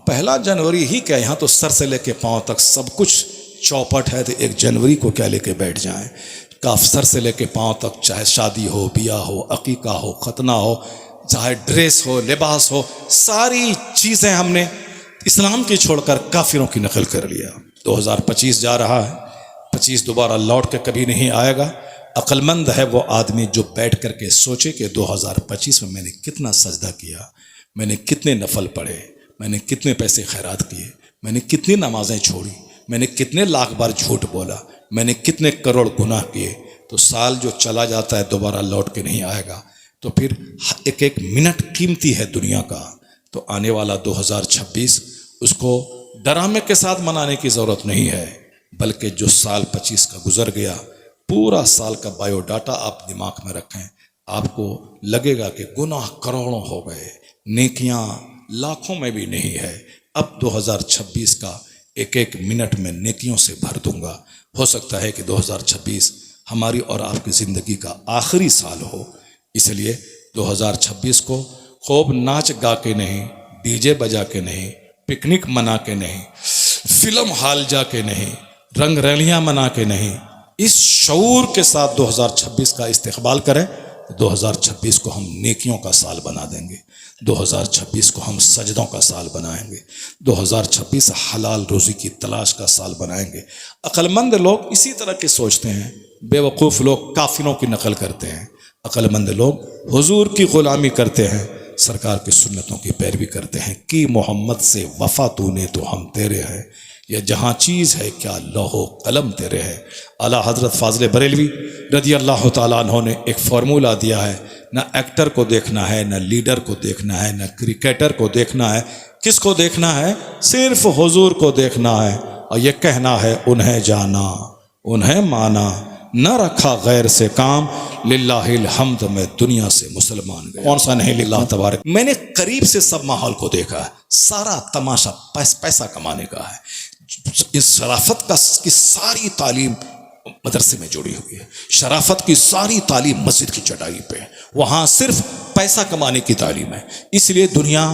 پہلا جنوری ہی کیا، یہاں تو سر سے لے کے پاؤں تک سب کچھ چوپٹ ہے، تو 1 جنوری کو کیا لے کے بیٹھ جائیں؟ کاف سر سے لے کے پاؤں تک، چاہے شادی ہو، بیاہ ہو، عقیقہ ہو، ختنہ ہو، چاہے ڈریس ہو، لباس ہو، ساری چیزیں ہم نے اسلام کی چھوڑ کر کافروں کی نقل کر لیا۔ 2025 جا رہا ہے، 25 دوبارہ لوٹ کے کبھی نہیں آئے گا۔ عقل مند ہے وہ آدمی جو بیٹھ کر کے سوچے کہ 2025 میں نے کتنا سجدہ کیا، میں نے کتنے نفل پڑھے، میں نے کتنے پیسے خیرات کیے، میں نے کتنی نمازیں چھوڑی، میں نے کتنے لاکھ بار جھوٹ بولا، میں نے کتنے کروڑ گناہ کیے۔ تو سال جو چلا جاتا ہے دوبارہ لوٹ کے نہیں آئے گا، تو پھر ایک ایک منٹ قیمتی ہے دنیا کا۔ تو آنے والا 2026 اس کو ڈرامے کے ساتھ منانے کی ضرورت نہیں ہے، بلکہ جو سال 25 کا گزر گیا، پورا سال کا بایو ڈاٹا آپ دماغ میں رکھیں، آپ کو لگے گا کہ گناہ کروڑوں ہو گئے، نیکیاں لاکھوں میں بھی نہیں ہے۔ اب 2026 کا ایک ایک منٹ میں نیکیوں سے بھر دوں گا۔ ہو سکتا ہے کہ 2026 ہماری اور آپ کی زندگی کا آخری سال ہو، اس لیے 2026 کو خوب ناچ گا کے نہیں، ڈی جے بجا کے نہیں، پکنک منا کے نہیں، فلم ہال جا کے نہیں، رنگ ریلیاں منا کے نہیں، اس شعور کے ساتھ 2026 کا استقبال کریں۔ 2026 کو ہم نیکیوں کا سال بنا دیں گے، 2026 کو ہم سجدوں کا سال بنائیں گے، 2026 حلال روزی کی تلاش کا سال بنائیں گے۔ عقل مند لوگ اسی طرح کے سوچتے ہیں، بے وقوف لوگ کافروں کی نقل کرتے ہیں، عقل مند لوگ حضور کی غلامی کرتے ہیں، سرکار کی سنتوں کی پیروی کرتے ہیں۔ کی محمد سے وفا تو نے تو ہم تیرے ہیں، یہ جہاں چیز ہے کیا لوح و قلم تیرے ہے۔ اعلیٰ حضرت فاضل بریلوی رضی اللہ تعالیٰ عنہ نے ایک فارمولہ دیا ہے، نہ ایکٹر کو دیکھنا ہے، نہ لیڈر کو دیکھنا ہے، نہ کرکٹر کو دیکھنا ہے، کس کو دیکھنا ہے؟ صرف حضور کو دیکھنا ہے، اور یہ کہنا ہے انہیں جانا، انہیں مانا، نہ رکھا غیر سے کام، للہ الحمد میں دنیا سے مسلمان گیا۔ کون سا نہیں للہ تبارک۔ میں نے قریب سے سب ماحول کو دیکھا ہے، سارا تماشا پیسہ کمانے کا ہے۔ اس شرافت کی ساری تعلیم مدرسے میں جڑی ہوئی ہے، شرافت کی ساری تعلیم مسجد کی چٹائی پہ ہے، وہاں صرف پیسہ کمانے کی تعلیم ہے۔ اس لیے دنیا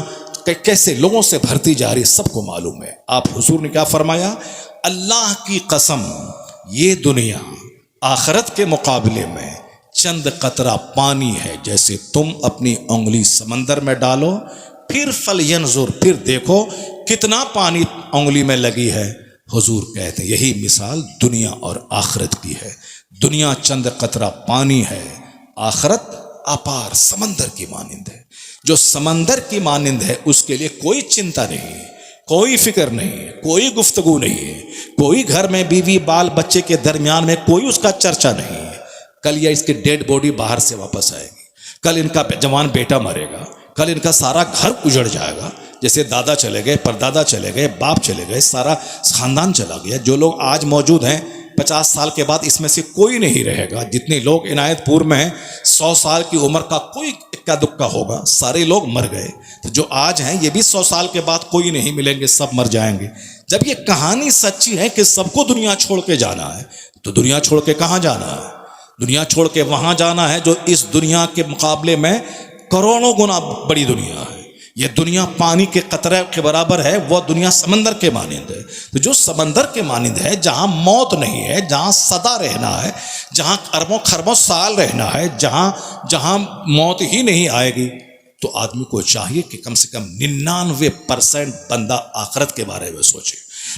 کیسے لوگوں سے بھرتی جا رہی سب کو معلوم ہے۔ آپ حضور نے کیا فرمایا؟ اللہ کی قسم یہ دنیا آخرت کے مقابلے میں چند قطرہ پانی ہے، جیسے تم اپنی انگلی سمندر میں ڈالو، پھر فلینظر، پھر دیکھو کتنا پانی انگلی میں لگی ہے۔ حضور کہتے ہیں یہی مثال دنیا اور آخرت کی ہے۔ دنیا چند قطرہ پانی ہے، آخرت اپار سمندر کی مانند ہے۔ جو سمندر کی مانند ہے اس کے لیے کوئی چنتا نہیں ہے، کوئی فکر نہیں ہے، کوئی گفتگو نہیں ہے، کوئی گھر میں بیوی بال بچے کے درمیان میں کوئی اس کا چرچا نہیں ہے۔ کل یا اس کی ڈیڈ باڈی باہر سے واپس آئے گی، کل ان کا جوان بیٹا مرے گا، کل ان کا سارا گھر اجڑ جائے گا۔ جیسے دادا چلے گئے، پردادا چلے گئے، باپ چلے گئے، سارا خاندان چلا گیا۔ جو لوگ آج موجود ہیں 50 سال کے بعد اس میں سے کوئی نہیں رہے گا۔ جتنے لوگ عنایت پور میں ہیں 100 سال کی عمر کا کوئی اکا دکا ہوگا، سارے لوگ مر گئے۔ تو جو آج ہیں یہ بھی 100 سال کے بعد کوئی نہیں ملیں گے، سب مر جائیں گے۔ جب یہ کہانی سچی ہے کہ سب کو دنیا چھوڑ کے جانا ہے، تو دنیا چھوڑ کے کہاں جانا ہے؟ دنیا چھوڑ کے وہاں جانا ہے جو اس دنیا کے مقابلے میں کروڑوں گنا بڑی دنیا ہے۔ یہ دنیا پانی کے قطرے کے برابر ہے، وہ دنیا سمندر کے مانند ہے۔ تو جو سمندر کے مانند ہے، جہاں موت نہیں ہے، جہاں سدا رہنا ہے، جہاں اربوں خربوں سال رہنا ہے، جہاں موت ہی نہیں آئے گی، تو آدمی کو چاہیے کہ کم سے کم 99% بندہ آخرت کے بارے میں سوچے،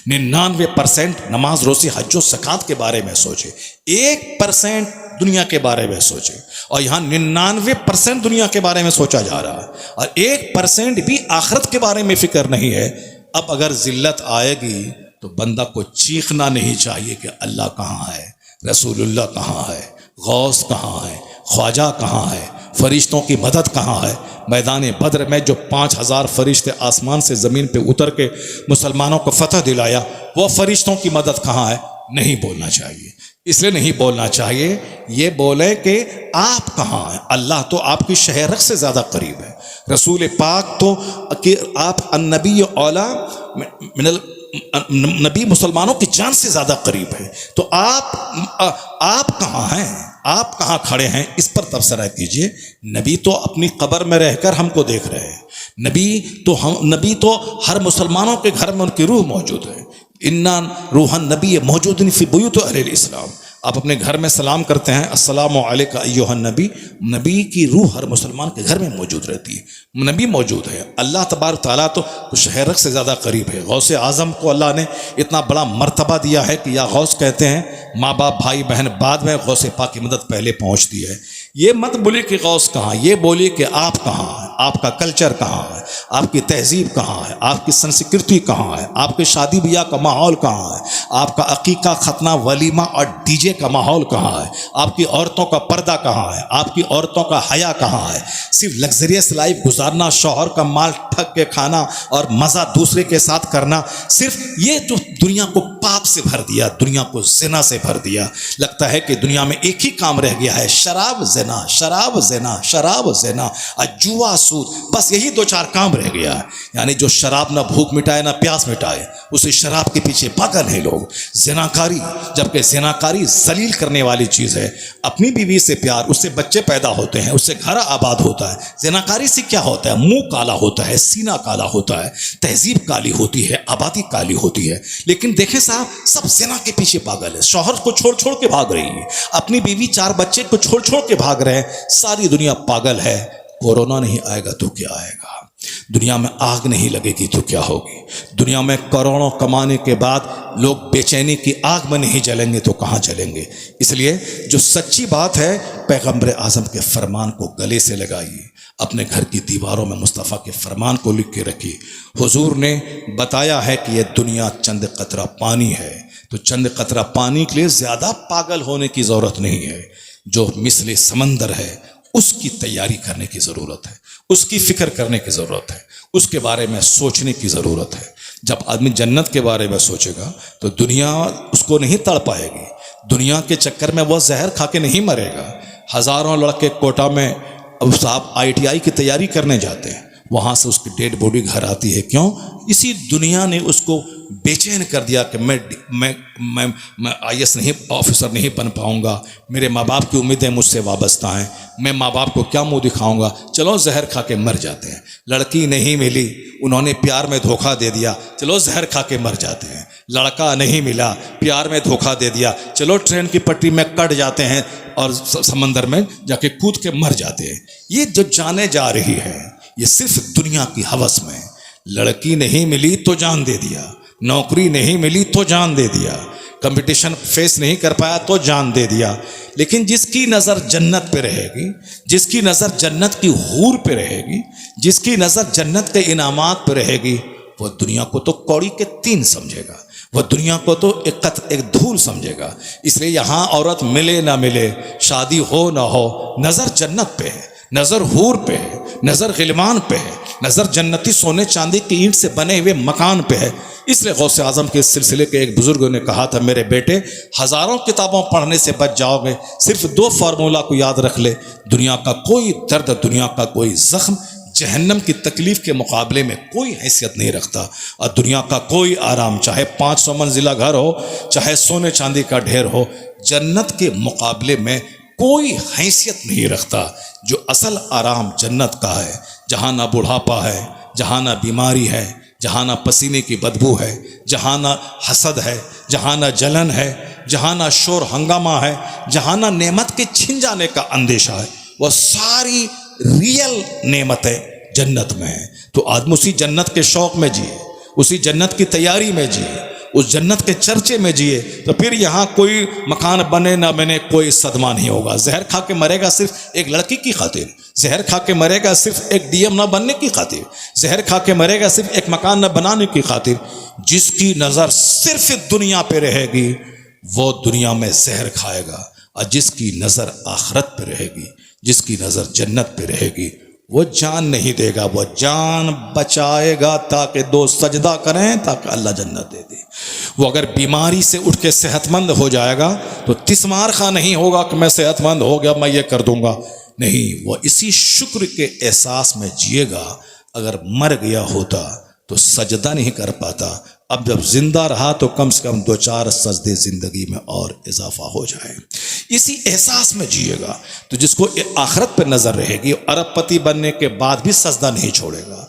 99% نماز روزی حج و زکات کے بارے میں سوچے، 1% دنیا کے بارے میں سوچے۔ اور یہاں 99% دنیا کے بارے میں سوچا جا رہا ہے، اور 1% بھی آخرت کے بارے میں فکر نہیں ہے۔ اب اگر ذلت آئے گی تو بندہ کو چیخنا نہیں چاہیے کہ اللہ کہاں ہے، رسول اللہ کہاں ہے، غوث کہاں ہے، خواجہ کہاں ہے، فرشتوں کی مدد کہاں ہے۔ میدان بدر میں جو 5000 فرشتے آسمان سے زمین پہ اتر کے مسلمانوں کو فتح دلایا، وہ فرشتوں کی مدد کہاں ہے؟ نہیں بولنا چاہیے۔ اس لیے نہیں بولنا چاہیے، یہ بولے کہ آپ کہاں ہیں۔ اللہ تو آپ کی شہرک سے زیادہ قریب ہے، رسول پاک تو کہ آپ النبی اولا نبی مسلمانوں کی جان سے زیادہ قریب ہے. تو آپ کہاں ہیں؟ آپ کہاں کھڑے ہیں؟ اس پر تبصرہ کیجئے. نبی تو اپنی قبر میں رہ کر ہم کو دیکھ رہے ہیں. نبی تو ہر مسلمانوں کے گھر میں ان کی روح موجود ہے. انا روح النبی موجود فی بیوت اہل الاسلام. آپ اپنے گھر میں سلام کرتے ہیں السلام علیکم ایھا النبی. نبی کی روح ہر مسلمان کے گھر میں موجود رہتی ہے. نبی موجود ہے. اللہ تبارک تعالیٰ تو شہرک سے زیادہ قریب ہے. غوث اعظم کو اللہ نے اتنا بڑا مرتبہ دیا ہے کہ یا غوث کہتے ہیں ماں باپ بھائی بہن بعد میں، غوث پاک کی مدد پہلے پہنچتی ہے. یہ مت بولیے کہ غوث کہاں، یہ بولیے کہ آپ کہاں ہیں، آپ کا کلچر کہاں ہے، آپ کی تہذیب کہاں ہے، آپ کی سنسکرتی کہاں ہے، آپ کے شادی بیاہ کا ماحول کہاں ہے، آپ کا عقیقہ ختنہ ولیمہ اور ڈی جے کا ماحول کہاں ہے، آپ کی عورتوں کا پردہ کہاں ہے، آپ کی عورتوں کا حیا کہاں ہے. صرف لگژریس لائف گزارنا، شوہر کا مال ٹھگ کے کھانا اور مزہ دوسرے کے ساتھ کرنا، صرف یہ جو دنیا کو پاپ سے بھر دیا، دنیا کو زنا سے بھر دیا. لگتا ہے کہ دنیا میں ایک ہی کام رہ گیا ہے، شراب زنا، شراب زنا، شراب زنا، جوا سود، بس یہی دو چار کام رہ گیا ہے. یعنی جو شراب نہ بھوک مٹائے نہ پیاس مٹائے، اسے شراب کے پیچھے پاگل ہیں لوگ. زناکاری، جبکہ زناکاری ذلیل کرنے والی چیز ہے. اپنی بیوی سے پیار، اس سے بچے پیدا ہوتے ہیں، اس سے گھر آباد ہوتا ہے. زناکاری سے کیا ہوتا ہے؟ منہ کالا ہوتا ہے، سینہ کالا ہوتا ہے، تہذیب کالی ہوتی ہے، آبادی کالی ہوتی ہے. لیکن دیکھیں صاحب، سب زنا کے پیچھے پاگل ہے. شوہر کو چھوڑ چھوڑ کے بھاگ رہی ہے، اپنی بیوی چار بچے کو چھوڑ چھوڑ کے بھاگ رہے ہیں. ساری دنیا پاگل ہے. کورونا نہیں آئے گا تو کیا آئے گا؟ دنیا میں آگ نہیں لگے گی تو کیا ہوگی؟ دنیا میں کروڑوں کمانے کے بعد لوگ بے چینی کی آگ میں نہیں جلیں گے تو کہاں جلیں گے؟ اس لیے جو سچی بات ہے، پیغمبر اعظم کے فرمان کو گلے سے لگائیے. اپنے گھر کی دیواروں میں مصطفیٰ کے فرمان کو لکھ کے رکھیے. حضور نے بتایا ہے کہ یہ دنیا چند قطرہ پانی ہے. تو چند قطرہ پانی کے لیے زیادہ پاگل ہونے کی ضرورت نہیں ہے. جو مثل سمندر ہے اس کی تیاری کرنے کی ضرورت ہے، اس کی فکر کرنے کی ضرورت ہے، اس کے بارے میں سوچنے کی ضرورت ہے. جب آدمی جنت کے بارے میں سوچے گا تو دنیا اس کو نہیں تڑ پائے گی. دنیا کے چکر میں وہ زہر کھا کے نہیں مرے گا. ہزاروں لڑکے کوٹا میں صاحب ITI کی تیاری کرنے جاتے ہیں، وہاں سے اس کی ڈیڈ باڈی گھر آتی ہے. کیوں؟ اسی دنیا نے اس کو بے چین کر دیا کہ میں IAS نہیں آفیسر نہیں بن پاؤں گا، میرے ماں باپ کی امیدیں مجھ سے وابستہ ہیں، میں ماں باپ کو کیا منہ دکھاؤں گا، چلو زہر کھا کے مر جاتے ہیں. لڑکی نہیں ملی، انہوں نے پیار میں دھوکہ دے دیا، چلو زہر کھا کے مر جاتے ہیں. لڑکا نہیں ملا، پیار میں دھوکہ دے دیا، چلو ٹرین کی پٹری میں کٹ جاتے ہیں اور سمندر میں جا کے کود کے مر جاتے ہیں. یہ جو جانے جا رہی ہے یہ صرف دنیا کی ہوس میں. لڑکی نہیں ملی تو جان دے دیا، نوکری نہیں ملی تو جان دے دیا، کمپٹیشن فیس نہیں کر پایا تو جان دے دیا. لیکن جس کی نظر جنت پہ رہے گی، جس کی نظر جنت کی حور پہ رہے گی، جس کی نظر جنت کے انعامات پہ رہے گی، وہ دنیا کو تو کوڑی کے تین سمجھے گا، وہ دنیا کو تو ایک دھول سمجھے گا. اس لیے یہاں عورت ملے نہ ملے، شادی ہو نہ ہو، نظر جنت پہ ہے، نظر حور پہ ہے، نظر غلمان پہ ہے، نظر جنتی سونے چاندی کی اینٹ سے بنے ہوئے مکان پہ ہے. اس لیے غوث اعظم کے سلسلے کے ایک بزرگ نے کہا تھا، میرے بیٹے ہزاروں کتابوں پڑھنے سے بچ جاؤ گے، صرف 2 فارمولہ کو یاد رکھ لے. دنیا کا کوئی درد، دنیا کا کوئی زخم جہنم کی تکلیف کے مقابلے میں کوئی حیثیت نہیں رکھتا. اور دنیا کا کوئی آرام، چاہے 500 منزلہ گھر ہو، چاہے سونے چاندی کا ڈھیر ہو، جنت کے مقابلے میں کوئی حیثیت نہیں رکھتا. جو اصل آرام جنت کا ہے، جہاں نہ بڑھاپا ہے، جہاں نہ بیماری ہے، جہاں نہ پسینے کی بدبو ہے، جہاں نہ حسد ہے، جہاں نہ جلن ہے، جہاں نہ شور ہنگامہ ہے، جہاں نہ نعمت کے چھن جانے کا اندیشہ ہے، وہ ساری ریئل نعمتیں جنت میں ہیں. تو آدمی اسی جنت کے شوق میں جیے، اسی جنت کی تیاری میں جیے، اس جنت کے چرچے میں جیے، تو پھر یہاں کوئی مکان بنے نہ بنے کوئی صدمہ نہیں ہوگا. زہر کھا کے مرے گا صرف ایک لڑکی کی خاطر، زہر کھا کے مرے گا صرف ایک DM نہ بننے کی خاطر، زہر کھا کے مرے گا صرف ایک مکان نہ بنانے کی خاطر. جس کی نظر صرف دنیا پہ رہے گی وہ دنیا میں زہر کھائے گا، اور جس کی نظر آخرت پہ رہے گی، جس کی نظر جنت پہ رہے گی، وہ جان نہیں دے گا، وہ جان بچائے گا تاکہ 2 سجدہ کریں تاکہ اللہ جنت دے دے. وہ اگر بیماری سے اٹھ کے صحت مند ہو جائے گا تو تسمار خواہ نہیں ہوگا کہ میں صحت مند ہو گیا میں یہ کر دوں گا. نہیں، وہ اسی شکر کے احساس میں جیے گا. اگر مر گیا ہوتا تو سجدہ نہیں کر پاتا، اب جب زندہ رہا تو کم سے کم 2-4 سجدے زندگی میں اور اضافہ ہو جائے، اسی احساس میں جیے گا۔ تو جس کو آخرت پہ نظر رہے گی، ارب پتی بننے کے بعد بھی سجدہ نہیں چھوڑے گا،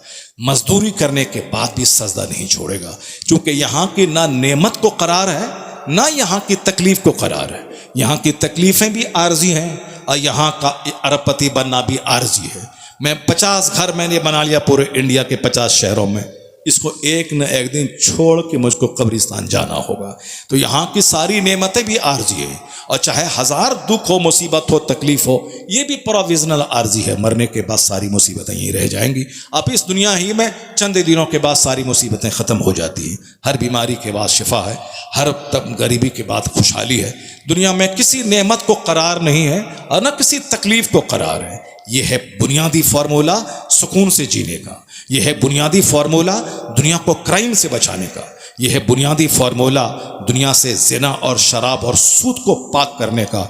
مزدوری کرنے کے بعد بھی سجدہ نہیں چھوڑے گا، کیونکہ یہاں کی نہ نعمت کو قرار ہے نہ یہاں کی تکلیف کو قرار ہے۔ یہاں کی تکلیفیں بھی عارضی ہیں اور یہاں کا ارب پتی بننا بھی عارضی ہے۔ میں 50 گھر میں نے بنا لیا پورے انڈیا کے 50 شہروں میں، اس کو ایک نہ ایک دن چھوڑ کے مجھ کو قبرستان جانا ہوگا۔ تو یہاں کی ساری نعمتیں بھی عارضی ہیں، اور چاہے 1000 دکھ ہو، مصیبت ہو، تکلیف ہو، یہ بھی پروویژنل عارضی ہے۔ مرنے کے بعد ساری مصیبتیں یہیں رہ جائیں گی۔ اب اس دنیا ہی میں چند دنوں کے بعد ساری مصیبتیں ختم ہو جاتی ہیں۔ ہر بیماری کے بعد شفا ہے، ہر غریبی کے بعد خوشحالی ہے۔ دنیا میں کسی نعمت کو قرار نہیں ہے اور نہ کسی تکلیف کو قرار ہے۔ یہ ہے بنیادی فارمولہ سکون سے جینے کا، یہ ہے بنیادی فارمولہ دنیا کو کرائم سے بچانے کا، یہ ہے بنیادی فارمولہ دنیا سے زنا اور شراب اور سود کو پاک کرنے کا۔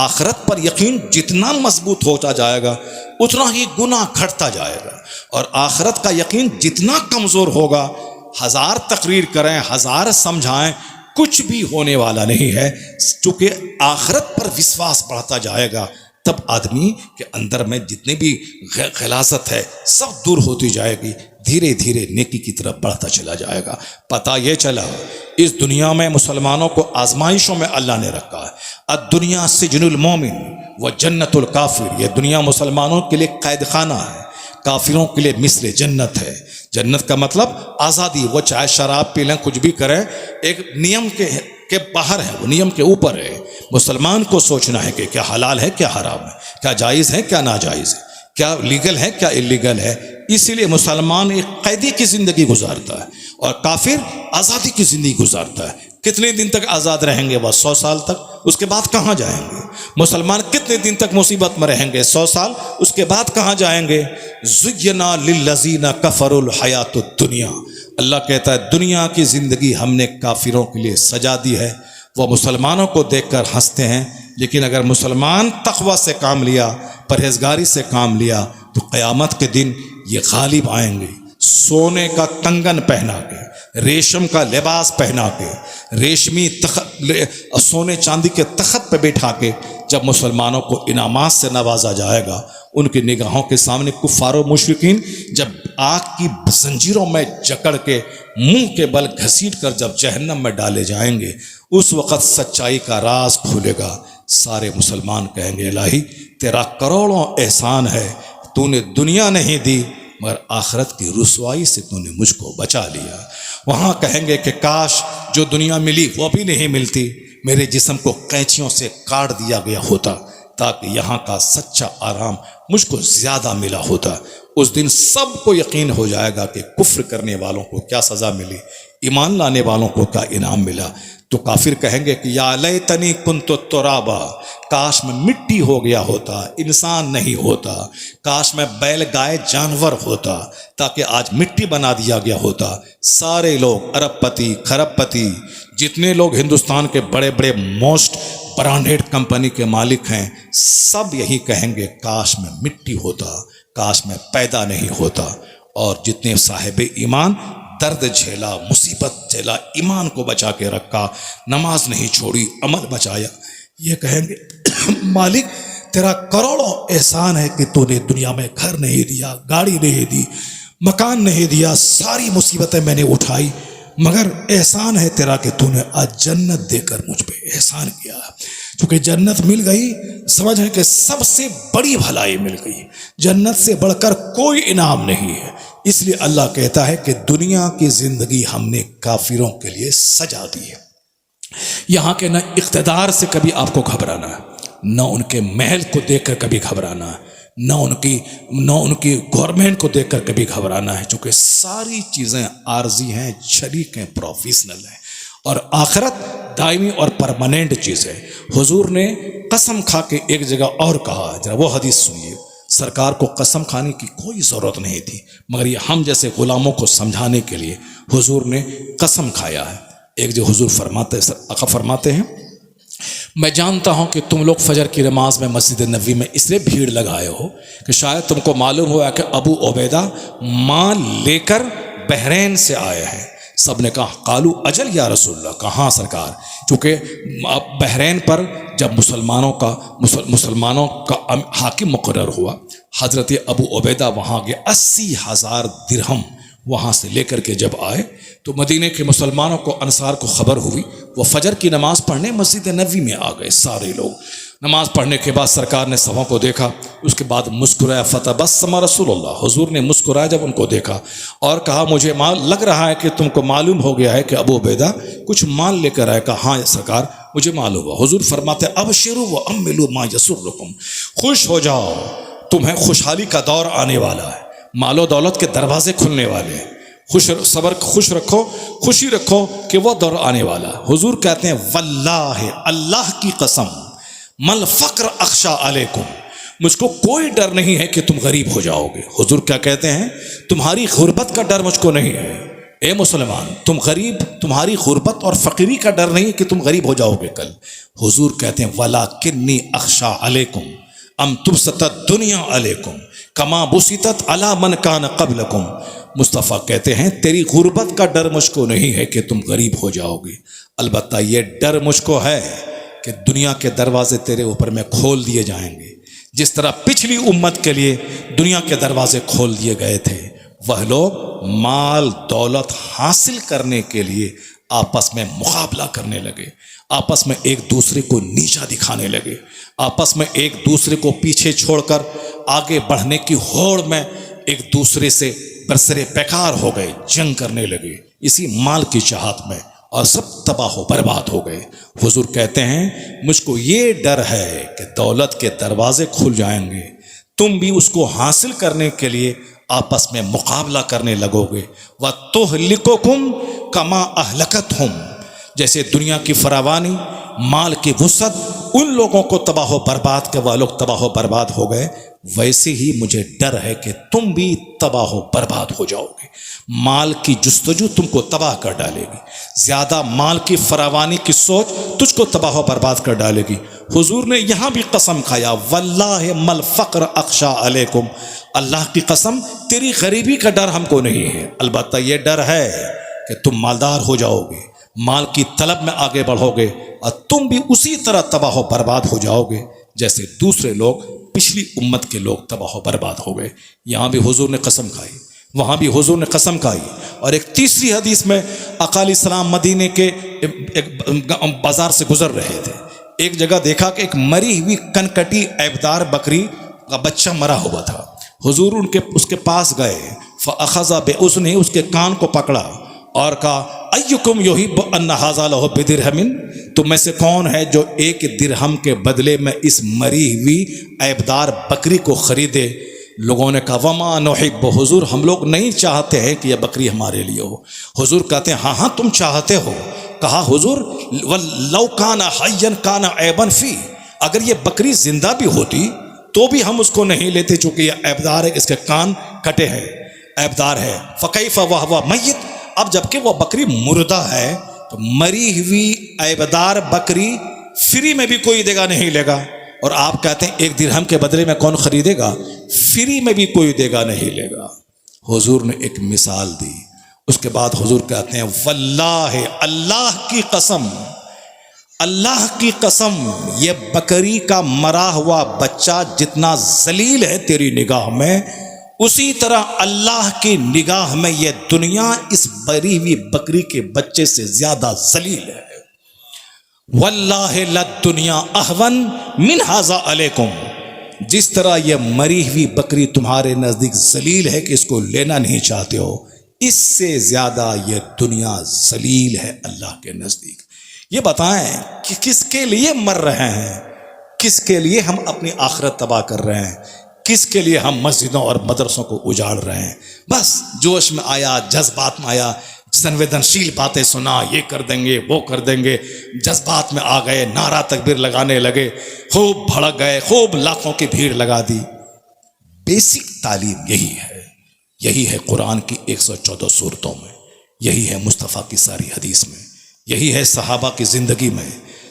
آخرت پر یقین جتنا مضبوط ہوتا جائے گا اتنا ہی گناہ گھٹتا جائے گا، اور آخرت کا یقین جتنا کمزور ہوگا، 1000 تقریر کریں، 1000 سمجھائیں، کچھ بھی ہونے والا نہیں ہے۔ چونکہ آخرت پر وشواس بڑھتا جائے گا، تب آدمی کے اندر میں جتنی بھی غلاظت ہے سب دور ہوتی جائے گی، دھیرے دھیرے نیکی کی طرف بڑھتا چلا جائے گا۔ پتہ یہ چلا اس دنیا میں مسلمانوں کو آزمائشوں میں اللہ نے رکھا ہے۔ الدنیا سجن المومن و جنت الکافر، یہ دنیا مسلمانوں کے لیے قید خانہ ہے، کافروں کے لیے مثل جنت ہے۔ جنت کا مطلب آزادی، وہ چاہے شراب پی لیں، کچھ بھی کریں، ایک نیم کے باہر ہے، وہ نیم کے اوپر ہے۔ مسلمان کو سوچنا ہے کہ کیا حلال ہے کیا حرام ہے، کیا جائز ہے کیا ناجائز ہے، کیا لیگل ہے کیا اللیگل ہے۔ اسی لیے مسلمان ایک قیدی کی زندگی گزارتا ہے اور کافر آزادی کی زندگی گزارتا ہے۔ کتنے دن تک آزاد رہیں گے؟ وہ 100 سال تک، اس کے بعد کہاں جائیں گے؟ مسلمان کتنے دن تک مصیبت میں رہیں گے؟ 100 سال، اس کے بعد کہاں جائیں گے؟ زینا للذین کفروا الحیات الدنیا، اللہ کہتا ہے دنیا کی زندگی ہم نے کافروں کے لیے سجا دی ہے، وہ مسلمانوں کو دیکھ کر ہنستے ہیں۔ لیکن اگر مسلمان تقوی سے کام لیا، پرہیزگاری سے کام لیا، تو قیامت کے دن یہ غالب آئیں گے، سونے کا کنگن پہنا کے، ریشم کا لباس پہنا کے، ریشمی سونے چاندی کے تخت پہ بٹھا کے جب مسلمانوں کو انعامات سے نوازا جائے گا، ان کی نگاہوں کے سامنے کفار و مشرکین جب آگ کی زنجیروں میں جکڑ کے منہ کے بل گھسیٹ کر جب جہنم میں ڈالے جائیں گے، اس وقت سچائی کا راز کھولے گا۔ سارے مسلمان کہیں گے الہی تیرا کروڑوں احسان ہے، تو نے دنیا نہیں دی مگر آخرت کی رسوائی سے تو نے مجھ کو بچا لیا۔ وہاں کہیں گے کہ کاش جو دنیا ملی وہ بھی نہیں ملتی، میرے جسم کو قینچیوں سے کاٹ دیا گیا ہوتا تاکہ یہاں کا سچا آرام مجھ کو زیادہ ملا ہوتا۔ اس دن سب کو یقین ہو جائے گا کہ کفر کرنے والوں کو کیا سزا ملی، ایمان لانے والوں کو کیا انعام ملا۔ تو کافر کہیں گے کہ یا لیتنی کنت ترابا، کاش میں مٹی ہو گیا ہوتا، انسان نہیں ہوتا، کاش میں بیل گائے جانور ہوتا تاکہ آج مٹی بنا دیا گیا ہوتا۔ سارے لوگ ارب پتی کھرب پتی جتنے لوگ ہندوستان کے بڑے بڑے موسٹ برانڈیڈ کمپنی کے مالک ہیں، سب یہی کہیں گے کاش میں مٹی ہوتا، کاش میں پیدا نہیں ہوتا۔ اور جتنے صاحب ایمان درد جھیلا، مصیبت جھیلا، ایمان کو بچا کے رکھا، نماز نہیں چھوڑی، عمل بچایا، یہ کہیں گے مالک تیرا کروڑوں احسان ہے کہ تو نے دنیا میں گھر نہیں دیا، گاڑی نہیں دی، مکان نہیں دیا، ساری مصیبتیں میں نے اٹھائی، مگر احسان ہے تیرا کہ تو نے آج جنت دے کر مجھ پہ احسان کیا۔ چونکہ جنت مل گئی، سمجھ ہے کہ سب سے بڑی بھلائی مل گئی، جنت سے بڑھ کر کوئی انعام نہیں ہے۔ اس لیے اللہ کہتا ہے کہ دنیا کی زندگی ہم نے کافروں کے لیے سجا دی ہے۔ یہاں کے نہ اقتدار سے کبھی آپ کو گھبرانا ہے، نہ ان کے محل کو دیکھ کر کبھی گھبرانا ہے، نہ ان کی گورنمنٹ کو دیکھ کر کبھی گھبرانا ہے، چونکہ ساری چیزیں عارضی ہیں، شریک ہیں، پروفیشنل ہیں، اور آخرت دائمی اور پرماننٹ چیز ہے۔ حضور نے قسم کھا کے ایک جگہ اور کہا، ذرا وہ حدیث سنیے، سرکار کو قسم کھانے کی کوئی ضرورت نہیں تھی، مگر یہ ہم جیسے غلاموں کو سمجھانے کے لیے حضور نے قسم کھایا ہے۔ ایک جو حضور فرماتے ہیں میں جانتا ہوں کہ تم لوگ فجر کی نماز میں مسجد نبوی میں اس لیے بھیڑ لگائے ہو کہ شاید تم کو معلوم ہوا کہ ابو عبیدہ مال لے کر بحرین سے آئے ہیں۔ سب نے کہا قالو اجل یا رسول اللہ، کہاں سرکار، چونکہ بحرین پر جب مسلمانوں کا حاکم مقرر ہوا، حضرت ابو عبیدہ وہاں گئے، 80,000 درہم وہاں سے لے کر کے جب آئے تو مدینے کے مسلمانوں کو، انصار کو خبر ہوئی، وہ فجر کی نماز پڑھنے مسجد نبوی میں آ گئے سارے لوگ۔ نماز پڑھنے کے بعد سرکار نے سبوں کو دیکھا، اس کے بعد مسکرایا، فتبسم رسول اللہ، حضور نے مسکرایا جب ان کو دیکھا اور کہا مجھے لگ رہا ہے کہ تم کو معلوم ہو گیا ہے کہ ابو عبیدہ کچھ مال لے کر آئے۔ کہا ہاں سرکار مجھے معلوم ہوا۔ حضور فرماتے ابشروا واملوا ما یسرکم، خوش ہو جاؤ، تمہیں خوشحالی کا دور آنے والا ہے، مال و دولت کے دروازے کھلنے والے ہیں، خوش رکھو، خوشی رکھو کہ وہ دور آنے والا ہے۔ حضور کہتے ہیں واللہ، اللہ کی قسم، مل فقر اخشا علیکم، مجھ کو کوئی ڈر نہیں ہے کہ تم غریب ہو جاؤ گے۔ حضور کیا کہتے ہیں؟ تمہاری غربت کا ڈر مجھ کو نہیں ہے اے مسلمان، تمہاری غربت اور فقیری کا ڈر نہیں کہ تم غریب ہو جاؤ گے کل۔ حضور کہتے ہیں ولاکنی اخشا علیکم ام تبسط الدنیا علیکم کما بسطت علی من کان قبلکم۔ مصطفیٰ کہتے ہیں تیری غربت کا ڈر مجھ کو نہیں ہے کہ تم غریب ہو جاؤ گے، البتہ یہ ڈر مجھ کو ہے کہ دنیا کے دروازے تیرے اوپر میں کھول دیے جائیں گے، جس طرح پچھلی امت کے لیے دنیا کے دروازے کھول دیے گئے تھے۔ وہ لوگ مال دولت حاصل کرنے کے لیے آپس میں مقابلہ کرنے لگے، آپس میں ایک دوسرے کو نیچا دکھانے لگے، آپس میں ایک دوسرے کو پیچھے چھوڑ کر آگے بڑھنے کی ہوڑ میں ایک دوسرے سے برسرے پیکار ہو گئے، جنگ کرنے لگے اسی مال کی چاہت میں، اور سب تباہ و برباد ہو گئے۔ حضور کہتے ہیں مجھ کو یہ ڈر ہے کہ دولت کے دروازے کھل جائیں گے، تم بھی اس کو حاصل کرنے کے لیے آپس میں مقابلہ کرنے لگو گے۔ وَتُهْلِكُكُمْ كَمَا أَهْلَكَتْهُمْ، جیسے دنیا کی فراوانی، مال کی وسعت ان لوگوں کو تباہ و برباد کے وہ لوگ تباہ و برباد ہو گئے، ویسے ہی مجھے ڈر ہے کہ تم بھی تباہ و برباد ہو جاؤ گے۔ مال کی جستجو تم کو تباہ کر ڈالے گی، زیادہ مال کی فراوانی کی سوچ تجھ کو تباہ و برباد کر ڈالے گی۔ حضور نے یہاں بھی قسم کھایا واللہ مل فقر اخشا علیکم، اللہ کی قسم تیری غریبی کا ڈر ہم کو نہیں ہے، البتہ یہ ڈر ہے کہ تم مالدار ہو جاؤ گے، مال کی طلب میں آگے بڑھو گے اور تم بھی اسی طرح تباہ و برباد ہو جاؤ گے جیسے دوسرے لوگ پچھلی امت کے لوگ تباہ و برباد ہو گئے۔ یہاں بھی حضور نے قسم کھائی، وہاں بھی حضور نے قسم کھائی۔ اور ایک تیسری حدیث میں آقا علیہ السلام مدینے کے ایک بازار سے گزر رہے تھے، ایک جگہ دیکھا کہ ایک مری ہوئی کنکٹی عیبدار بکری کا بچہ مرا ہوا تھا۔ حضور اس کے پاس گئے، فاخذ باذنہ، اس کے کان کو پکڑا اور کہا ایکم یحب ان ھذا لہ بدرہم، تم میں سے کون ہے جو 1 درہم کے بدلے میں اس مری ہوئی عیبدار بکری کو خریدے؟ لوگوں نے کہا وما نحب، حضور ہم لوگ نہیں چاہتے ہیں کہ یہ بکری ہمارے لیے ہو۔ حضور کہتے ہیں ہاں ہاں تم چاہتے ہو۔ کہا حضور لو کان حیا کان عیبا فی، اگر یہ بکری زندہ بھی ہوتی تو بھی ہم اس کو نہیں لیتے، چونکہ یہ عیبدار ہے، اس کے کان کٹے ہیں، عیبدار ہے۔ فکیف وہو میت، اب جبکہ وہ بکری مردہ ہے تو مری ہوئی عیبدار بکری فری میں بھی کوئی دے گا نہیں لے گا، اور آپ کہتے ہیں 1 درہم کے بدلے میں کون خریدے گا؟ فری میں بھی کوئی دے گا نہیں لے گا۔ حضور نے ایک مثال دی، اس کے بعد حضور کہتے ہیں واللہ، اللہ کی قسم، اللہ کی قسم، یہ بکری کا مرا ہوا بچہ جتنا ذلیل ہے تیری نگاہ میں، اسی طرح اللہ کی نگاہ میں یہ دنیا اس مری ہوئی بکری کے بچے سے زیادہ ذلیل ہے۔ واللہ للدنیا اہون من ھذا علیکم، جس طرح یہ مری ہوئی بکری تمہارے نزدیک ذلیل ہے کہ اس کو لینا نہیں چاہتے ہو، اس سے زیادہ یہ دنیا ذلیل ہے اللہ کے نزدیک۔ یہ بتائیں کہ کس کے لیے مر رہے ہیں، کس کے لیے ہم اپنی آخرت تباہ کر رہے ہیں، کس کے لیے ہم مسجدوں اور مدرسوں کو اجاڑ رہے ہیں؟ بس جوش میں آیا، جذبات میں آیا، سنویدنشیل باتیں سنا، یہ کر دیں گے وہ کر دیں گے، جذبات میں آ گئے، نعرہ تکبیر لگانے لگے، خوب بھڑک گئے، خوب لاکھوں کی بھیڑ لگا دی۔ بیسک تعلیم یہی ہے، یہی ہے قرآن کی 114 سورتوں میں، یہی ہے مصطفیٰ کی ساری حدیث میں، یہی ہے صحابہ کی زندگی میں،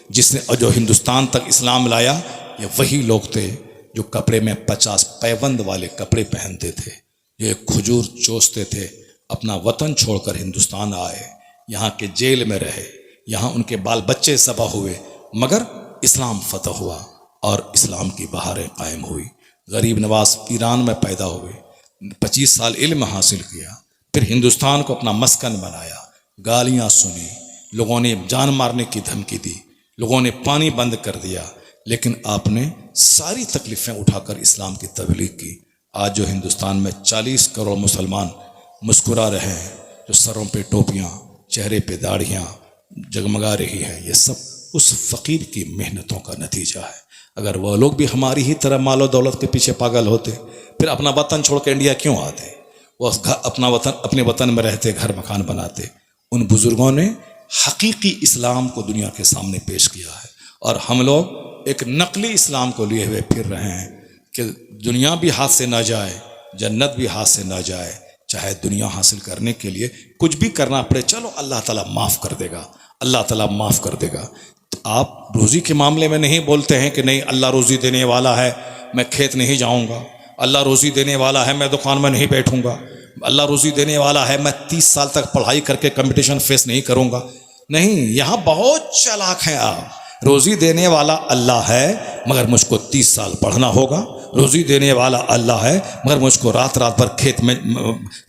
جس نے جو ہندوستان تک اسلام لایا، یہ وہی لوگ تھے جو کپڑے میں 50 پیوند والے کپڑے پہنتے تھے، جو ایک کھجور چوستے تھے اپنا وطن چھوڑ کر ہندوستان آئے، یہاں کے جیل میں رہے، یہاں ان کے بال بچے ذبح ہوئے، مگر اسلام فتح ہوا اور اسلام کی بہاریں قائم ہوئی۔ غریب نواز ایران میں پیدا ہوئے، 25 سال علم حاصل کیا، پھر ہندوستان کو اپنا مسکن بنایا، گالیاں سنی، لوگوں نے جان مارنے کی دھمکی دی، لوگوں نے پانی بند کر دیا، لیکن آپ نے ساری تکلیفیں اٹھا کر اسلام کی تبلیغ کی۔ آج جو ہندوستان میں 40 کروڑ مسلمان مسکرا رہے ہیں، جو سروں پہ ٹوپیاں، چہرے پہ داڑھیاں جگمگا رہی ہیں، یہ سب اس فقیر کی محنتوں کا نتیجہ ہے۔ اگر وہ لوگ بھی ہماری ہی طرح مال و دولت کے پیچھے پاگل ہوتے، پھر اپنا وطن چھوڑ کے انڈیا کیوں آتے؟ وہ اپنے وطن میں رہتے، گھر مکان بناتے۔ ان بزرگوں نے حقیقی اسلام کو دنیا کے سامنے پیش کیا ہے، اور ہم لوگ ایک نقلی اسلام کو لیے ہوئے پھر رہے ہیں کہ دنیا بھی ہاتھ سے نہ جائے، جنت بھی ہاتھ سے نہ جائے، چاہے دنیا حاصل کرنے کے لیے کچھ بھی کرنا پڑے، چلو اللہ تعالیٰ معاف کر دے گا، اللہ تعالیٰ معاف کر دے گا۔ تو آپ روزی کے معاملے میں نہیں بولتے ہیں کہ نہیں اللہ روزی دینے والا ہے، میں کھیت نہیں جاؤں گا، اللہ روزی دینے والا ہے، میں دکان میں نہیں بیٹھوں گا، اللہ روزی دینے والا ہے، میں 30 سال تک پڑھائی کر کے کمپٹیشن فیس نہیں کروں گا۔ نہیں، یہاں بہت چالاک ہیں آپ۔ روزی دینے والا اللہ ہے، مگر مجھ کو 30 سال پڑھنا ہوگا۔ روزی دینے والا اللہ ہے، مگر مجھ کو رات رات بھر کھیت میں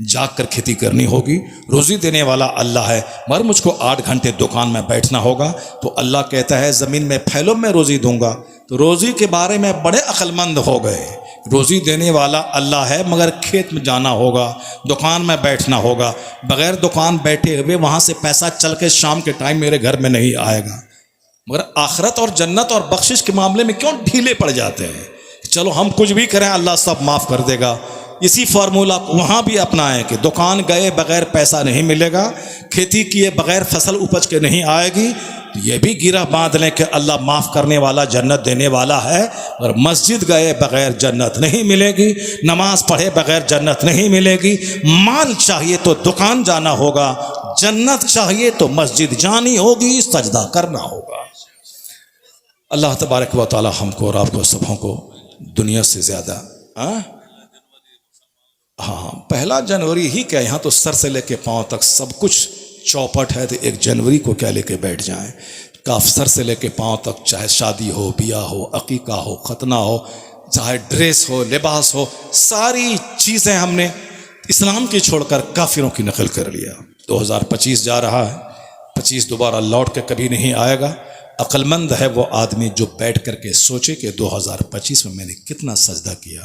جاگ کر کھیتی کرنی ہوگی۔ روزی دینے والا اللہ ہے، مگر مجھ کو 8 گھنٹے دکان میں بیٹھنا ہوگا۔ تو اللہ کہتا ہے زمین میں پھیلو، میں روزی دوں گا۔ تو روزی کے بارے میں بڑے عقل مند ہو گئے۔ روزی دینے والا اللہ ہے، مگر کھیت میں جانا ہوگا، دکان میں بیٹھنا ہوگا۔ بغیر دکان بیٹھے ہوئے وہاں سے پیسہ چل کے شام کے ٹائم میرے گھر میں نہیں آئے گا۔ مگر آخرت اور جنت اور بخشش کے معاملے میں کیوں ڈھیلے پڑ جاتے ہیں؟ چلو ہم کچھ بھی کریں اللہ سب معاف کر دے گا۔ اسی فارمولہ کو وہاں بھی اپنائیں کہ دکان گئے بغیر پیسہ نہیں ملے گا، کھیتی کیے بغیر فصل اپج کے نہیں آئے گی۔ یہ بھی گرہ باندھ لیں کہ اللہ معاف کرنے والا، جنت دینے والا ہے، اور مسجد گئے بغیر جنت نہیں ملے گی، نماز پڑھے بغیر جنت نہیں ملے گی۔ مال چاہیے تو دکان جانا ہوگا، جنت چاہیے تو مسجد جانی ہوگی، سجدہ کرنا ہوگا۔ اللہ تبارک و تعالی ہم کو اور آپ کو سبوں کو دنیا سے زیادہ ہاں 1 جنوری ہی کیا، یہاں تو سر سے لے کے پاؤں تک سب کچھ چوپٹ ہے، تو 1 جنوری کو کیا لے کے بیٹھ جائیں؟ کاف سر سے لے کے پاؤں تک، چاہے شادی ہو، بیاہ ہو، عقیقہ ہو، ختنہ ہو، چاہے ڈریس ہو، لباس ہو، ساری چیزیں ہم نے اسلام کی چھوڑ کر کافروں کی نقل کر لیا۔ 2025 جا رہا ہے، 25 دوبارہ لوٹ کے کبھی نہیں آئے گا۔ عقل مند ہے وہ آدمی جو بیٹھ کر کے سوچے کہ 2025 میں نے کتنا سجدہ کیا،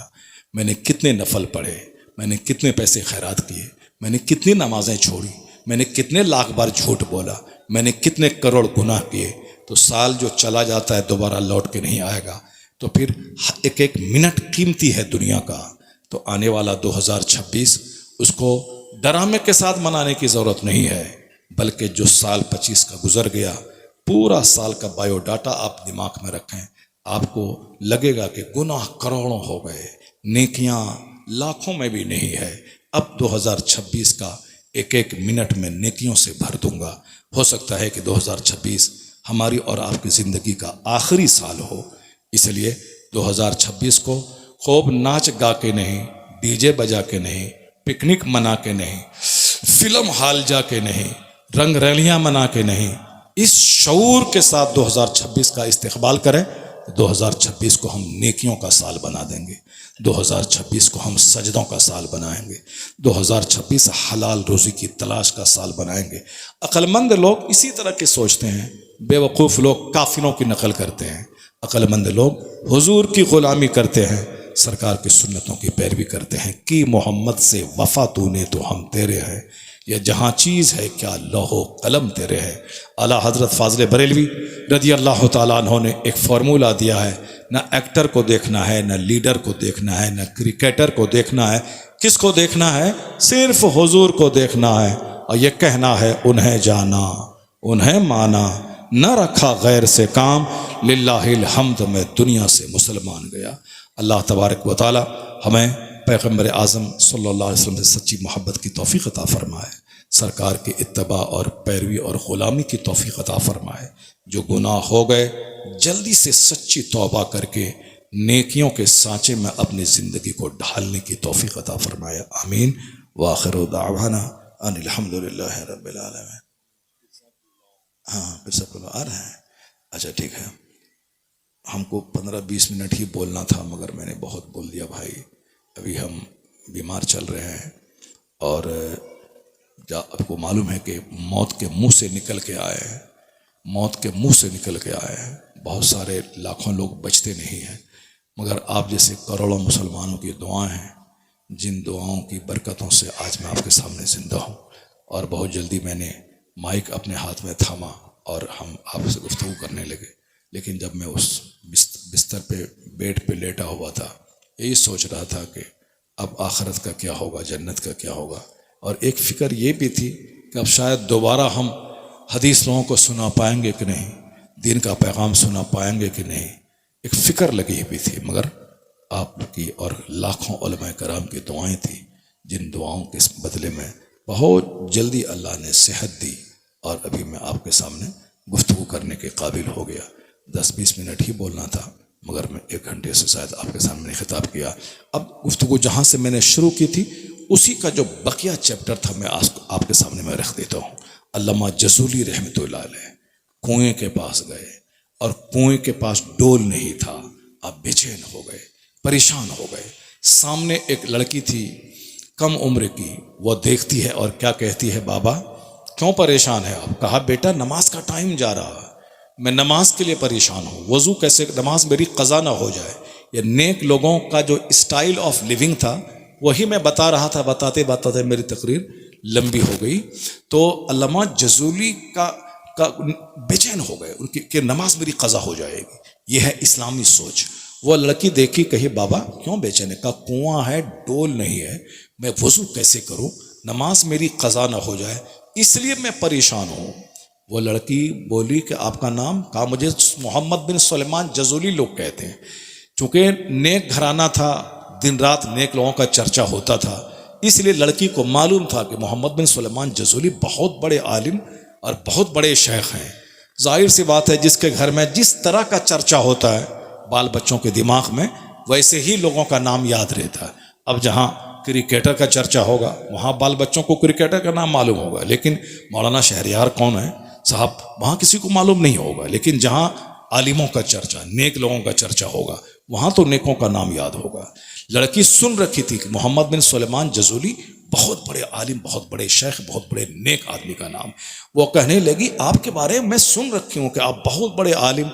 میں نے کتنے نفل پڑھے، میں نے کتنے پیسے خیرات کیے، میں نے کتنی نمازیں چھوڑی، میں نے کتنے لاکھ بار جھوٹ بولا، میں نے کتنے کروڑ گناہ کیے۔ تو سال جو چلا جاتا ہے دوبارہ لوٹ کے نہیں آئے گا، تو پھر ایک ایک منٹ قیمتی ہے دنیا کا۔ تو آنے والا 2026 اس کو ڈرامے کے ساتھ منانے کی ضرورت نہیں ہے، بلکہ جو سال 25 کا گزر گیا، پورا سال کا بایو ڈاٹا آپ دماغ میں رکھیں، آپ کو لگے گا کہ گناہ کروڑوں ہو گئے، نیکیاں لاکھوں میں بھی نہیں ہے۔ اب 2026 کا ایک ایک منٹ میں نیکیوں سے بھر دوں گا۔ ہو سکتا ہے کہ 2026 ہماری اور آپ کی زندگی کا آخری سال ہو، اس لیے 2026 کو خوب ناچ گا کے نہیں، ڈی جے بجا کے نہیں، پکنک منا کے نہیں، فلم ہال جا کے نہیں، رنگ ریلیاں منا کے نہیں، اس شعور کے ساتھ 2026 کا استقبال کریں۔ 2026 کو ہم نیکیوں کا سال بنا دیں گے، 2026 کو ہم سجدوں کا سال بنائیں گے، 2026 حلال روزی کی تلاش کا سال بنائیں گے۔ عقل مند لوگ اسی طرح کے سوچتے ہیں، بے وقوف لوگ کافروں کی نقل کرتے ہیں، عقل مند لوگ حضور کی غلامی کرتے ہیں، سرکار کی سنتوں کی پیروی کرتے ہیں۔ کی محمد سے وفا تو نے تو ہم تیرے ہیں، یہ جہاں چیز ہے کیا لوح و قلم تیرے ہے۔ اعلیٰ حضرت فاضل بریلوی رضی اللہ تعالیٰ عنہ نے ایک فارمولہ دیا ہے، نہ ایکٹر کو دیکھنا ہے، نہ لیڈر کو دیکھنا ہے، نہ کرکٹر کو دیکھنا ہے، کس کو دیکھنا ہے؟ صرف حضور کو دیکھنا ہے، اور یہ کہنا ہے انہیں جانا، انہیں مانا، نہ رکھا غیر سے کام، للہ الحمد میں دنیا سے مسلمان گیا۔ اللہ تبارک و تعالی ہمیں پیغمبر اعظم صلی اللہ علیہ وسلم سے سچی محبت کی توفیق عطا فرمائے، سرکار کی اتباع اور پیروی اور غلامی کی توفیق عطا فرمائے۔ جو گناہ ہو گئے جلدی سے سچی توبہ کر کے نیکیوں کے سانچے میں اپنی زندگی کو ڈھالنے کی توفیق عطا فرمائے، آمین۔ وآخر دعوانا ان الحمدللہ رب العالمین. ہاں پھر سب کو آ رہا ہے. اچھا ٹھیک ہے. ہم کو 15-20 منٹ ہی بولنا تھا مگر میں نے بہت بول دیا بھائی. ابھی ہم بیمار چل رہے ہیں اور آپ کو معلوم ہے کہ موت کے منہ سے نکل کے آئے ہیں. موت کے منہ سے نکل کے آئے ہیں. بہت سارے لاکھوں لوگ بچتے نہیں ہیں مگر آپ جیسے کروڑوں مسلمانوں کی دعائیں ہیں جن دعاؤں کی برکتوں سے آج میں آپ کے سامنے زندہ ہوں. اور بہت جلدی میں نے مائک اپنے ہاتھ میں تھاما اور ہم آپ سے گفتگو کرنے لگے. لیکن جب میں اس بستر پہ بیڈ پہ لیٹا ہوا تھا یہی سوچ رہا تھا کہ اب آخرت کا کیا ہوگا، جنت کا کیا ہوگا. اور ایک فکر یہ بھی تھی کہ اب شاید دوبارہ ہم حدیث لوگوں کو سنا پائیں گے کہ نہیں، دین کا پیغام سنا پائیں گے کہ نہیں. ایک فکر لگی بھی تھی مگر آپ کی اور لاکھوں علماء کرام کی دعائیں تھیں جن دعاؤں کے بدلے میں بہت جلدی اللہ نے صحت دی اور ابھی میں آپ کے سامنے گفتگو کرنے کے قابل ہو گیا. 10-20 منٹ ہی بولنا تھا مگر میں 1 گھنٹے سے شاید آپ کے سامنے خطاب کیا. اب گفتگو جہاں سے میں نے شروع کی تھی اسی کا جو بقیہ چیپٹر تھا میں آپ کے سامنے میں رکھ دیتا ہوں. علامہ جزولی رحمۃ اللہ علیہ کنویں کے پاس گئے اور کنویں کے پاس ڈول نہیں تھا. آپ بے چین ہو گئے، پریشان ہو گئے. سامنے ایک لڑکی تھی کم عمر کی، وہ دیکھتی ہے اور کیا کہتی ہے، بابا کیوں پریشان ہے آپ؟ کہا بیٹا نماز کا ٹائم جا رہا، میں نماز کے لیے پریشان ہوں، وضو کیسے نماز میری قضا نہ ہو جائے. یہ نیک لوگوں کا جو اسٹائل آف لیونگ تھا وہی میں بتا رہا تھا. بتاتے بتاتے میری تقریر لمبی ہو گئی. تو علامہ جزولی کا بے چین ہو گئے ان کی کہ نماز میری قضا ہو جائے گی. یہ ہے اسلامی سوچ. وہ لڑکی دیکھی، کہی بابا کیوں بے چین ہے؟ کہا کنواں ہے، ڈول نہیں ہے، میں وضو کیسے کروں؟ نماز میری قضا نہ ہو جائے اس لیے میں پریشان ہوں. وہ لڑکی بولی کہ آپ کا نام؟ کہا مجھے محمد بن سلیمان جزولی لوگ کہتے ہیں. چونکہ نیک گھرانہ تھا، دن رات نیک لوگوں کا چرچا ہوتا تھا، اس لیے لڑکی کو معلوم تھا کہ محمد بن سلیمان جزولی بہت بڑے عالم اور بہت بڑے شیخ ہیں. ظاہر سی بات ہے جس کے گھر میں جس طرح کا چرچا ہوتا ہے بال بچوں کے دماغ میں ویسے ہی لوگوں کا نام یاد رہتا ہے. اب جہاں کرکٹر کا چرچا ہوگا وہاں بال بچوں کو کرکٹر کا نام معلوم ہوگا، لیکن مولانا شہریار کون ہے صاحب وہاں کسی کو معلوم نہیں ہوگا. لیکن جہاں عالموں کا چرچا، نیک لوگوں کا چرچا ہوگا وہاں تو نیکوں کا نام یاد ہوگا. لڑکی سن رکھی تھی کہ محمد بن سلیمان جزولی بہت بڑے عالم، بہت بڑے شیخ، بہت بڑے نیک آدمی کا نام. وہ کہنے لگی آپ کے بارے میں سن رکھی ہوں کہ آپ بہت بڑے عالم،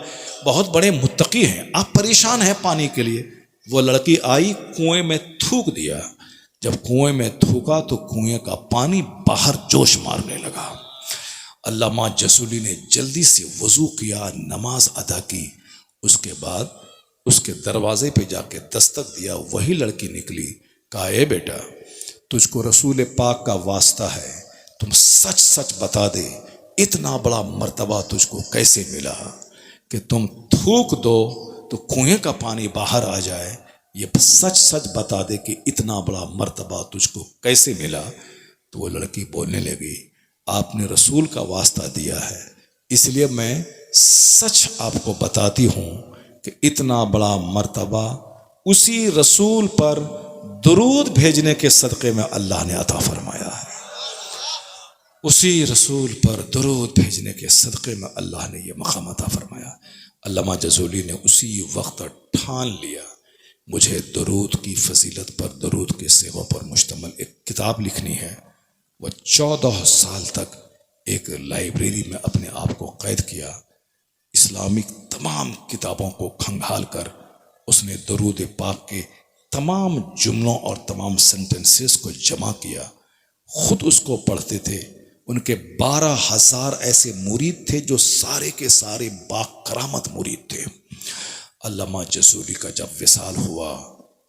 بہت بڑے متقی ہیں، آپ پریشان ہیں پانی کے لیے. وہ لڑکی آئی، کنویں میں تھوک دیا. جب کنویں میں تھوکا تو کنویں کا پانی باہر جوش مارنے لگا. علامہ جزولی نے جلدی سے وضو کیا، نماز ادا کی. اس کے بعد اس کے دروازے پہ جا کے دستک دیا. وہی لڑکی نکلی. کہا اے بیٹا تجھ کو رسول پاک کا واسطہ ہے، تم سچ سچ بتا دے اتنا بڑا مرتبہ تجھ کو کیسے ملا کہ تم تھوک دو تو کنویں کا پانی باہر آ جائے. یہ سچ سچ بتا دے کہ اتنا بڑا مرتبہ تجھ کو کیسے ملا. تو وہ لڑکی بولنے لگی آپ نے رسول کا واسطہ دیا ہے اس لیے میں سچ آپ کو بتاتی ہوں کہ اتنا بڑا مرتبہ اسی رسول پر درود بھیجنے کے صدقے میں اللہ نے عطا فرمایا ہے. اسی رسول پر درود بھیجنے کے صدقے میں اللہ نے یہ مقام عطا فرمایا. علامہ جزولی نے اسی وقت ٹھان لیا مجھے درود کی فضیلت پر، درود کے سیوا پر مشتمل ایک کتاب لکھنی ہے. وہ 14 سال تک ایک لائبریری میں اپنے آپ کو قید کیا. اسلامک تمام کتابوں کو کھنگال کر اس نے درود پاک کے تمام جملوں اور تمام سینٹنسز کو جمع کیا. خود اس کو پڑھتے تھے. ان کے 12,000 ایسے مرید تھے جو سارے کے سارے با کرامت مرید تھے. علامہ جزولی کا جب وصال ہوا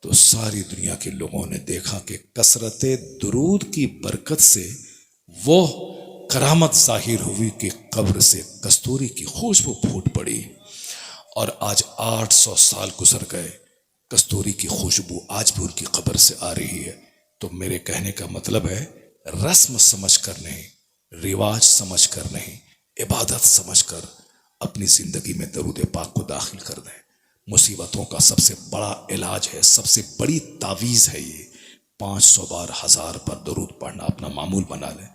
تو ساری دنیا کے لوگوں نے دیکھا کہ کثرت درود کی برکت سے وہ کرامت ظاہر ہوئی کہ قبر سے کستوری کی خوشبو پھوٹ پڑی. اور آج 800 سال گزر گئے، کستوری کی خوشبو آج بھی ان کی قبر سے آ رہی ہے. تو میرے کہنے کا مطلب ہے رسم سمجھ کر نہیں، رواج سمجھ کر نہیں، عبادت سمجھ کر اپنی زندگی میں درود پاک کو داخل کر دیں. مصیبتوں کا سب سے بڑا علاج ہے، سب سے بڑی تعویذ ہے یہ. 500 بار 1000 پر درود پڑھنا اپنا معمول بنا لیں۔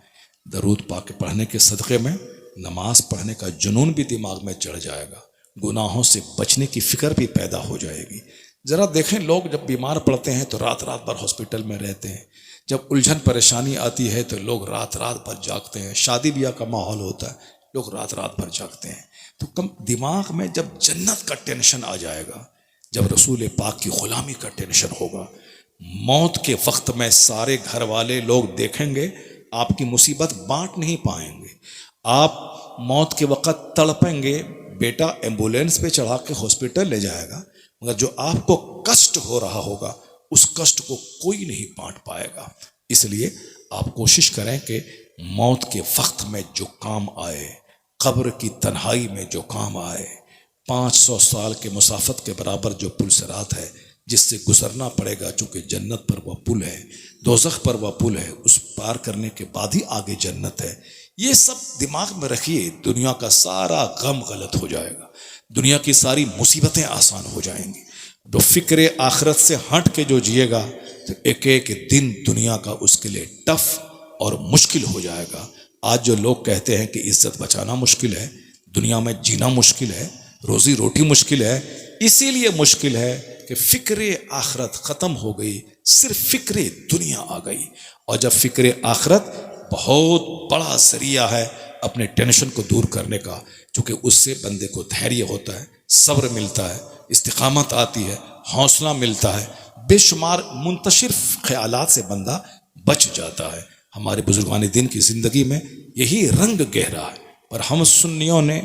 درود پاک کے پڑھنے کے صدقے میں نماز پڑھنے کا جنون بھی دماغ میں چڑھ جائے گا، گناہوں سے بچنے کی فکر بھی پیدا ہو جائے گی۔ ذرا دیکھیں، لوگ جب بیمار پڑتے ہیں تو رات رات بھر ہاسپٹل میں رہتے ہیں، جب الجھن پریشانی آتی ہے تو لوگ رات رات بھر جاگتے ہیں، شادی بیاہ کا ماحول ہوتا ہے لوگ رات رات بھر جاگتے ہیں۔ تو کم دماغ میں جب جنت کا ٹینشن آ جائے گا، جب رسول پاک کی غلامی کا ٹینشن ہوگا، موت کے وقت میں سارے گھر والے لوگ دیکھیں گے، آپ کی مصیبت بانٹ نہیں پائیں گے، آپ موت کے وقت تڑپیں گے، بیٹا ایمبولینس پہ چڑھا کے ہاسپٹل لے جائے گا، مگر جو آپ کو کشٹ ہو رہا ہوگا اس کشٹ کو کوئی نہیں بانٹ پائے گا۔ اس لیے آپ کوشش کریں کہ موت کے وقت میں جو کام آئے، قبر کی تنہائی میں جو کام آئے، 500 سال کے مسافت کے برابر جو پل صراط ہے جس سے گزرنا پڑے گا، چونکہ جنت پر وہ پل ہے، دوزخ پر وہ پل ہے، اس پار کرنے کے بعد ہی آگے جنت ہے، یہ سب دماغ میں رکھیے، دنیا کا سارا غم غلط ہو جائے گا، دنیا کی ساری مصیبتیں آسان ہو جائیں گی۔ جو فکر آخرت سے ہٹ کے جو جیے گا تو ایک ایک دن دنیا کا اس کے لیے ٹف اور مشکل ہو جائے گا۔ آج جو لوگ کہتے ہیں کہ عزت بچانا مشکل ہے، دنیا میں جینا مشکل ہے، روزی روٹی مشکل ہے، اسی لیے مشکل ہے کہ فکر آخرت ختم ہو گئی، صرف فکر دنیا آ گئی۔ اور جب فکر آخرت بہت بڑا ذریعہ ہے اپنے ٹینشن کو دور کرنے کا، چونکہ اس سے بندے کو دھیریہ ہوتا ہے، صبر ملتا ہے، استقامت آتی ہے، حوصلہ ملتا ہے، بے شمار منتشر خیالات سے بندہ بچ جاتا ہے۔ ہمارے بزرگان دین کی زندگی میں یہی رنگ گہرا ہے، پر ہم سنیوں نے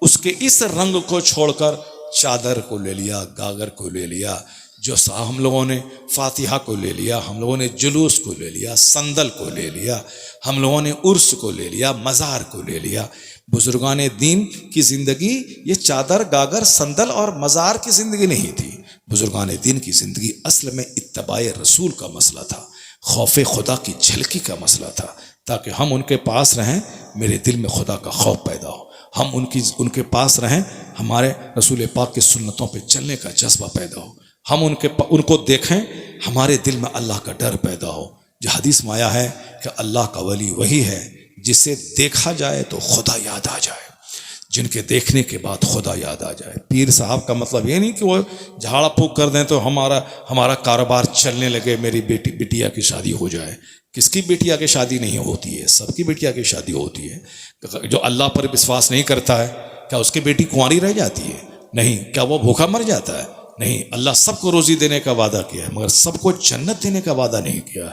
اس کے اس رنگ کو چھوڑ کر چادر کو لے لیا، گاگر کو لے لیا، جو ہم لوگوں نے فاتحہ کو لے لیا، ہم لوگوں نے جلوس کو لے لیا، صندل کو لے لیا، ہم لوگوں نے عرس کو لے لیا، مزار کو لے لیا۔ بزرگان دین کی زندگی یہ چادر، گاگر، صندل اور مزار کی زندگی نہیں تھی۔ بزرگان دین کی زندگی اصل میں اتباع رسول کا مسئلہ تھا، خوف خدا کی جھلکی کا مسئلہ تھا، تاکہ ہم ان کے پاس رہیں، میرے دل میں خدا کا خوف پیدا ہو، ہم ان کے پاس رہیں، ہمارے رسول پاک کی سنتوں پہ چلنے کا جذبہ پیدا ہو، ہم ان کو دیکھیں، ہمارے دل میں اللہ کا ڈر پیدا ہو۔ جو حدیث میں آیا ہے کہ اللہ کا ولی وہی ہے جسے دیکھا جائے تو خدا یاد آ جائے، جن کے دیکھنے کے بعد خدا یاد آ جائے۔ پیر صاحب کا مطلب یہ نہیں کہ وہ جھاڑا پھونک کر دیں تو ہمارا کاروبار چلنے لگے، میری بیٹیا کی شادی ہو جائے۔ کس کی بیٹیا کی شادی نہیں ہوتی ہے؟ سب کی بیٹیا کی شادی ہوتی ہے۔ جو اللہ پر وشواس نہیں کرتا ہے، کیا اس کی بیٹی کنواری رہ جاتی ہے؟ نہیں۔ کیا وہ بھوکا مر جاتا ہے؟ نہیں۔ اللہ سب کو روزی دینے کا وعدہ کیا ہے، مگر سب کو جنت دینے کا وعدہ نہیں کیا۔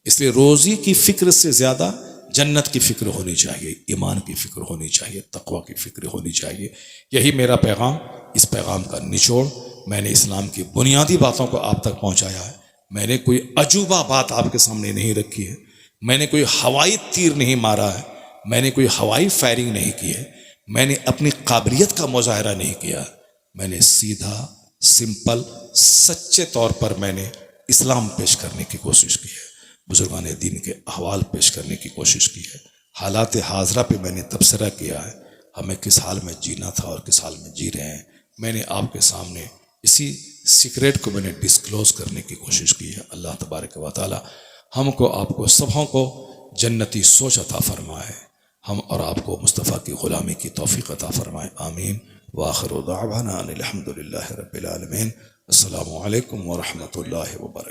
اس لیے روزی کی فکر سے زیادہ جنت کی فکر ہونی چاہیے، ایمان کی فکر ہونی چاہیے، تقوی کی فکر ہونی چاہیے۔ یہی میرا پیغام، اس پیغام کا نچوڑ میں نے اسلام کی بنیادی باتوں کو آپ تک پہنچایا ہے۔ میں نے کوئی عجوبہ بات آپ کے سامنے نہیں رکھی ہے، میں نے کوئی ہوائی تیر نہیں مارا ہے، میں نے کوئی ہوائی فائرنگ نہیں کی ہے، میں نے اپنی قابلیت کا مظاہرہ نہیں کیا، میں نے سیدھا، سمپل، سچے طور پر میں نے اسلام پیش کرنے کی کوشش کی ہے، بزرگان دین کے احوال پیش کرنے کی کوشش کی ہے، حالات حاضرہ پہ میں نے تبصرہ کیا ہے، ہمیں کس حال میں جینا تھا اور کس حال میں جی رہے ہیں۔ میں نے آپ کے سامنے اسی سیکریٹ کو میں نے ڈسکلوز کرنے کی کوشش کی ہے۔ اللہ تبارک و تعالی ہم کو، آپ کو، سبھوں کو جنتی سوچ عطا فرمائے، ہم اور آپ کو مصطفیٰ کی غلامی کی توفیق عطا فرمائے، آمین۔ وآخر دعوانا ان الحمد للہ رب العالمین۔ السلام علیکم ورحمۃ اللہ وبرکاتہ۔